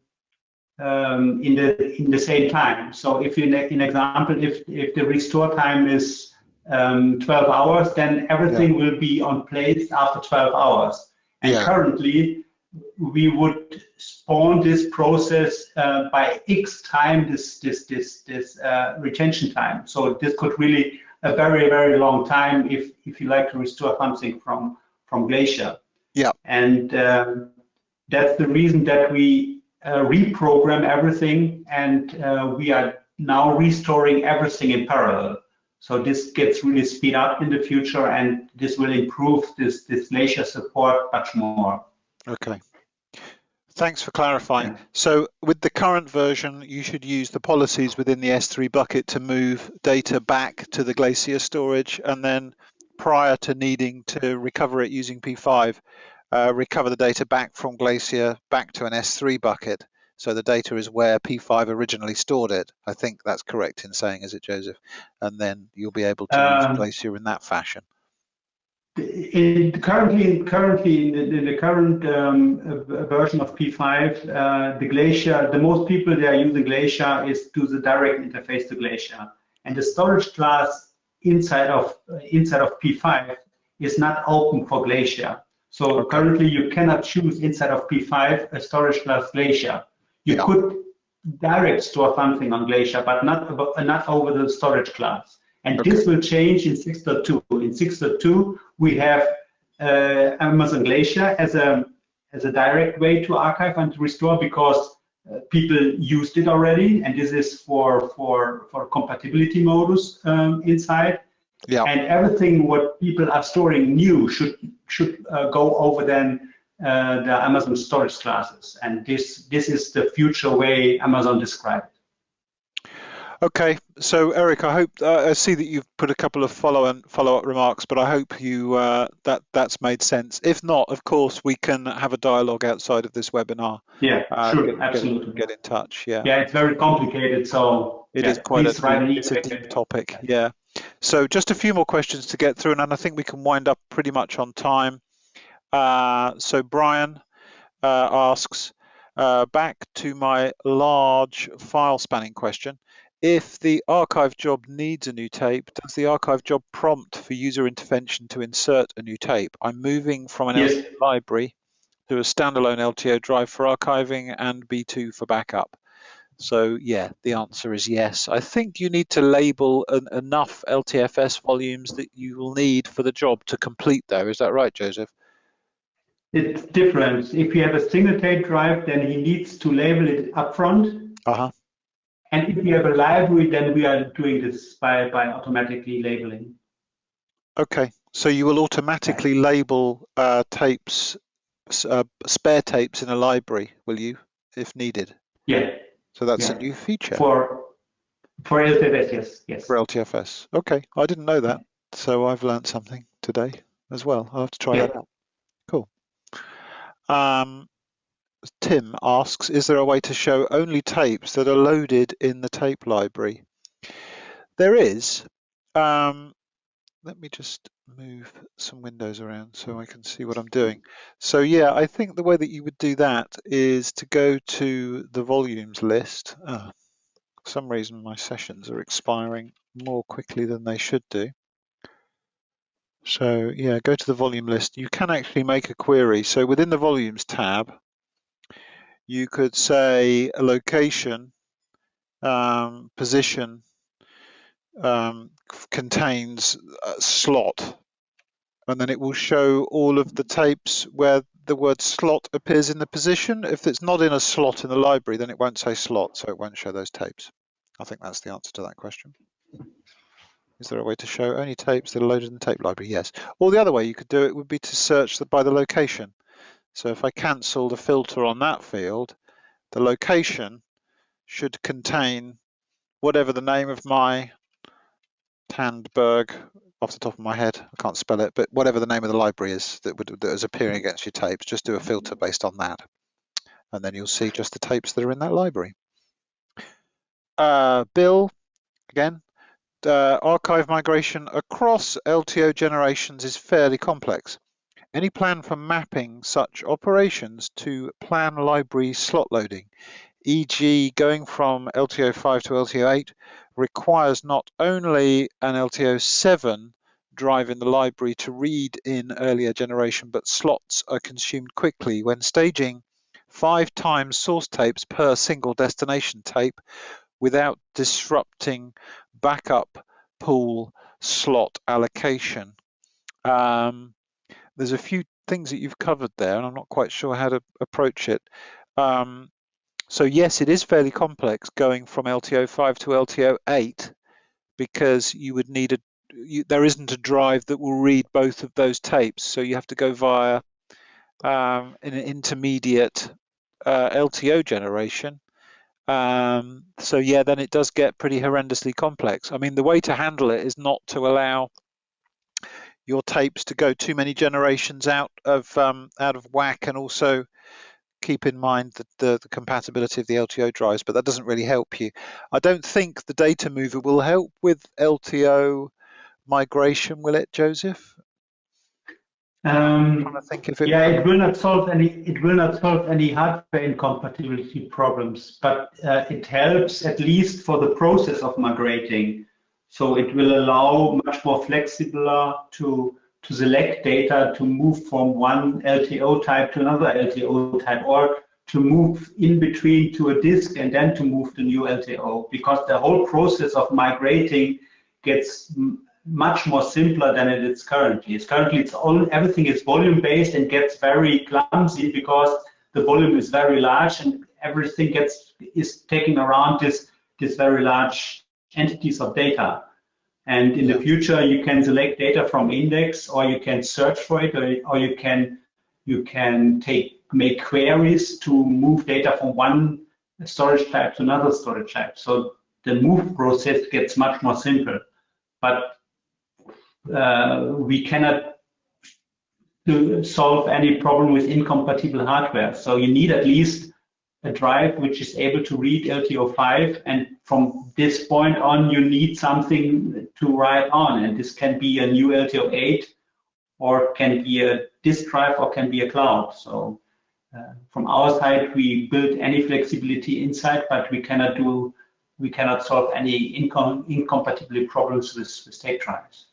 the same time. So if you, in example, if the restore time is 12 hours, then everything will be on place after 12 hours. And currently, we would spawn this process by X time, this retention time. So this could really a very, very long time if you like to restore something from Glacier. Yeah. And that's the reason that we reprogram everything, and we are now restoring everything in parallel. So this gets really speed up in the future, and this will improve this glacier support much more. Okay. Thanks for clarifying. Yeah. So with the current version, you should use the policies within the S3 bucket to move data back to the Glacier storage, and then prior to needing to recover it using P5, recover the data back from Glacier back to an S3 bucket. So the data is where P5 originally stored it. I think that's correct in saying, is it, Joseph? And then you'll be able to use Glacier in that fashion. Currently in the current version of P5, the Glacier, the most people that are using Glacier is to the direct interface to Glacier, and the storage class inside of P5 is not open for Glacier. So Okay. currently you cannot choose inside of P5 a storage class Glacier. You could direct store something on Glacier, but not over the storage class. And this will change in 6.2. In 6.2, we have Amazon Glacier as a direct way to archive and to restore, because people used it already, and this is for compatibility modus inside. Yeah. And everything what people are storing new should go over then the Amazon storage classes, and this is the future way Amazon described. Okay, so Eric, I hope I see that you've put a couple of follow-up remarks, but I hope you that's made sense. If not, of course, we can have a dialogue outside of this webinar. Yeah, sure, absolutely. Get in touch. Yeah. Yeah, it's very complicated, so it is quite a deep topic. Yeah. So just a few more questions to get through, and I think we can wind up pretty much on time. So Brian asks, back to my large file spanning question. If the archive job needs a new tape, does the archive job prompt for user intervention to insert a new tape? I'm moving from an LTO library to a standalone LTO drive for archiving and B2 for backup. So yeah, the answer is yes. I think you need to label enough LTFS volumes that you will need for the job to complete though. Is that right, Joseph? It's different. If you have a single tape drive, then he needs to label it upfront. And if you have a library, then we are doing this by automatically labeling. Okay, so you will automatically label tapes, spare tapes in a library, will you, if needed? Yeah. So that's a new feature. For LTFS, yes. For LTFS. Okay, I didn't know that. So I've learned something today as well. I'll have to try that out. Cool. Tim asks, is there a way to show only tapes that are loaded in the tape library? There is. Let me just move some windows around so I can see what I'm doing. So yeah, I think the way that you would do that is to go to the volumes list. For some reason my sessions are expiring more quickly than they should do. So yeah, go to the volume list. You can actually make a query. So within the volumes tab, you could say a location, position, contains a slot, and then it will show all of the tapes where the word slot appears in the position. If it's not in a slot in the library, then it won't say slot, so it won't show those tapes. I think that's the answer to that question. Is there a way to show only tapes that are loaded in the tape library? Yes. Or the other way you could do it would be to search by the location. So if I cancel the filter on that field, the location should contain whatever the name of my Tandberg, off the top of my head, I can't spell it, but whatever the name of the library is that is appearing against your tapes, just do a filter based on that. And then you'll see just the tapes that are in that library. Bill, again, archive migration across LTO generations is fairly complex. Any plan for mapping such operations to plan library slot loading, e.g. going from LTO5 to LTO8 requires not only an LTO7 drive in the library to read in earlier generation, but slots are consumed quickly when staging 5 times source tapes per single destination tape without disrupting backup pool slot allocation. There's a few things that you've covered there, and I'm not quite sure how to approach it. So yes, it is fairly complex going from LTO5 to LTO8 because you would need there isn't a drive that will read both of those tapes, so you have to go via an intermediate LTO generation. So yeah, then it does get pretty horrendously complex. I mean, the way to handle it is not to allow your tapes to go too many generations out of whack, and also keep in mind the compatibility of the LTO drives, but that doesn't really help you. I don't think the data mover will help with LTO migration, will it, Joseph? Yeah, it will not solve any hardware incompatibility problems, but it helps at least for the process of migrating. So it will allow much more flexible to select data to move from one LTO type to another LTO type, or to move in between to a disk and then to move to new LTO, because the whole process of migrating gets much more simpler than it is currently. Everything is volume based and gets very clumsy because the volume is very large and everything is taking around this very large entities of data. And in the future, you can select data from index, or you can search for it, or you can make queries to move data from one storage type to another storage type. So the move process gets much more simple. But we cannot solve any problem with incompatible hardware. So you need at least a drive which is able to read LTO5, and from this point on, you need something to write on, and this can be a new LTO8, or can be a disk drive, or can be a cloud. So from our side, we build any flexibility inside, but we cannot solve any incompatibility problems with tape drives.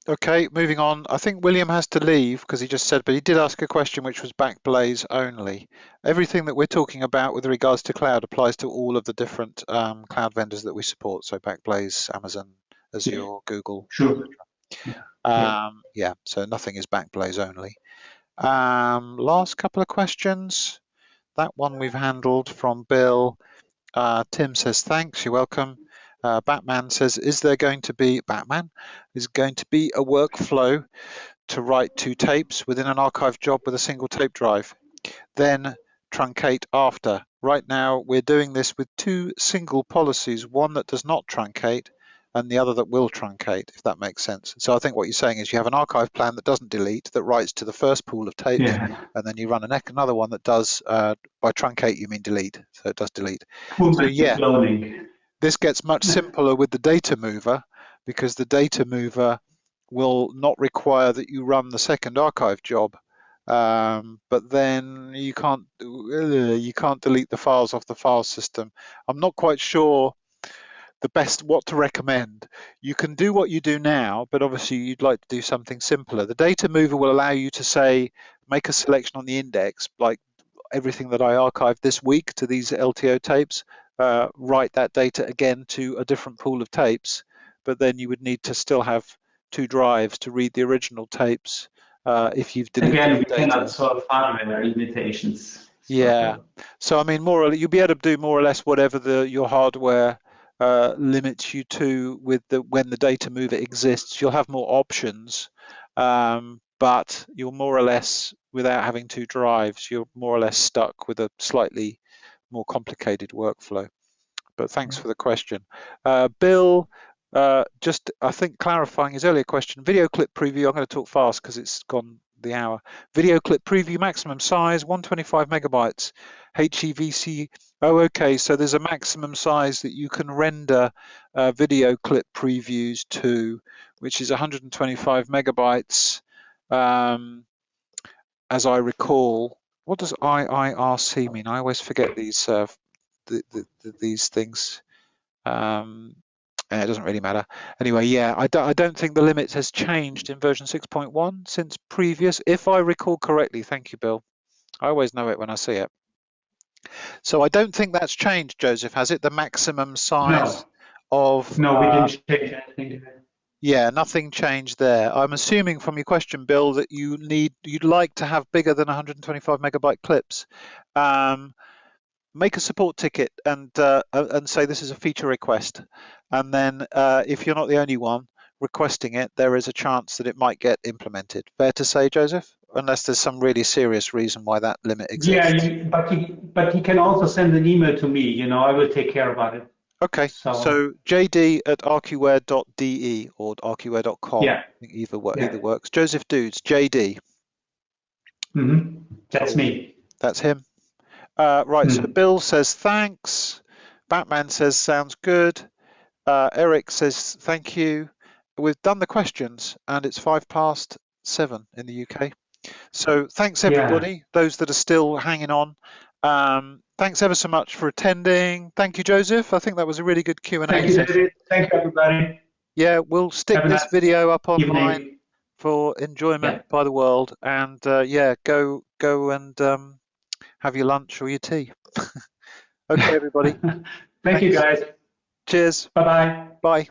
Okay, moving on. I think William has to leave because he just said, but he did ask a question which was Backblaze only. Everything that we're talking about with regards to cloud applies to all of the different cloud vendors that we support. So Backblaze, Amazon, Azure, Google. Sure. Yeah, so nothing is Backblaze only. Last couple of questions. That one we've handled from Bill. Tim says, thanks, you're welcome. Batman says, is going to be a workflow to write 2 tapes within an archive job with a single tape drive, then truncate after? Right now, we're doing this with 2 single policies, one that does not truncate and the other that will truncate, if that makes sense. So I think what you're saying is you have an archive plan that doesn't delete, that writes to the first pool of tapes, and then you run another one that does, by truncate you mean delete, so it does delete. So yeah. This gets much simpler with the data mover, because the data mover will not require that you run the second archive job, but then you can't delete the files off the file system. I'm not quite sure what to recommend. You can do what you do now, but obviously you'd like to do something simpler. The data mover will allow you to say, make a selection on the index, like everything that I archived this week to these LTO tapes, write that data again to a different pool of tapes, but then you would need to still have 2 drives to read the original tapes if you've deleted again, we the data. Cannot solve hardware limitations. Yeah, so I mean, you'll be able to do more or less whatever your hardware limits you to with when the data mover exists. You'll have more options, but you're more or less, without having 2 drives, you're more or less stuck with a slightly more complicated workflow. But thanks for the question. Bill, just I think clarifying his earlier question, video clip preview, I'm going to talk fast because it's gone the hour. Video clip preview maximum size 125 megabytes, HEVC. Oh, okay, so there's a maximum size that you can render video clip previews to, which is 125 megabytes. As I recall, what does IIRC mean? I always forget these these things. It doesn't really matter. Anyway, yeah, I don't think the limit has changed in version 6.1 since previous, if I recall correctly. Thank you, Bill. I always know it when I see it. So I don't think that's changed, Joseph, has it? The maximum size of... No, we didn't change anything. Yeah, nothing changed there. I'm assuming from your question, Bill, that you'd like to have bigger than 125 megabyte clips. make a support ticket and say this is a feature request. And then if you're not the only one requesting it, there is a chance that it might get implemented. Fair to say, Joseph? Unless there's some really serious reason why that limit exists. Yeah, but he can also send an email to me. You know, I will take care about it. Okay, so JD at archiware.de or archiware.com. Yeah. I think either works. Josef Doods, JD. That's me. That's him. Right, so Bill says thanks. Batman says sounds good. Eric says thank you. We've done the questions and it's 7:05 in the UK. So thanks everybody, those that are still hanging on. Thanks ever so much for attending. Thank you, Joseph. I think that was a really good Q&A. Thank you, David. Thank you, everybody. Yeah, we'll stick this video up online for enjoyment by the world. And yeah, go and have your lunch or your tea. Okay, everybody. Thank you, guys. Cheers. Bye-bye. Bye.